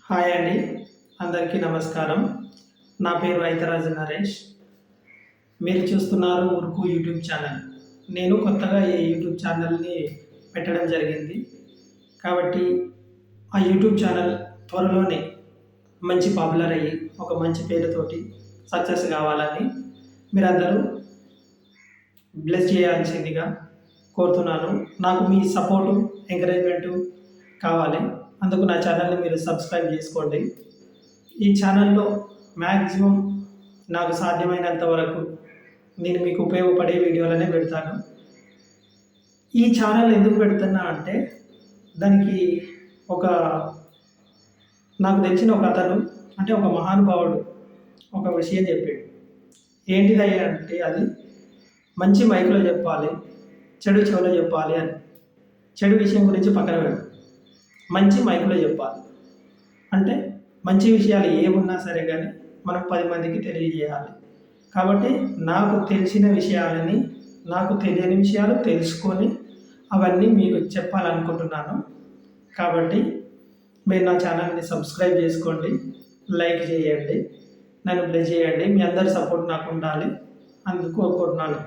Hi అండి. అందరికీ నమస్కారం. నా పేరు ఐతరాజు నరేష్. మీరు చూస్తున్నారు ఉరుకు యూట్యూబ్ ఛానల్. నేను కొత్తగా ఈ యూట్యూబ్ ఛానల్‌ని పెట్టడం జరిగింది. కాబట్టి ఆ యూట్యూబ్ ఛానల్ త్వరలోనే మంచి పాపులర్ అయ్యి, ఒక మంచి పేరుతోటి సక్సెస్ కావాలని మీరందరూ బ్లెస్ చేయాల్సిందిగా కోరుతున్నాను. నాకు మీ సపోర్టు, ఎంకరేజ్‌మెంటు కావాలి. అందుకు నా ఛానల్‌ని మీరు సబ్స్క్రైబ్ చేసుకోండి. ఈ ఛానల్‌లో మ్యాక్సిమం నాకు సాధ్యమైనంత వరకు నేను మీకు ఉపయోగపడే వీడియోలనే పెడతాను. ఈ ఛానల్ ఎందుకు పెడుతున్నా అంటే, దానికి ఒక నాకు తెలిసిన ఒక అతను, అంటే ఒక మహానుభావుడు ఒక విషయం చెప్పాడు. ఏంటిదయ్యా అంటే అది మంచి మైక్‌లో చెప్పాలి, చెడు చెవిలో చెప్పాలి అని. చెడు విషయం గురించి పక్కన పెట్టు. మంచి మైక్‌లో చెప్పాలి. అంటే మంచి విషయాలు ఏమున్నా సరే కానీ మనం 10 మందికి తెలియజేయాలి. కాబట్టి నాకు తెలిసిన విషయాలని, నాకు తెలియని విషయాలు తెలుసుకొని అవన్నీ మీకు చెప్పాలనుకుంటున్నాను. కాబట్టి మీరు నా ఛానల్‌ని సబ్స్క్రైబ్ చేసుకోండి, లైక్ చేయండి, నన్ను బ్లెస్ చేయండి. మీ అందరి సపోర్ట్ నాకు ఉండాలి. అందుకు కోరుకుంటున్నాను.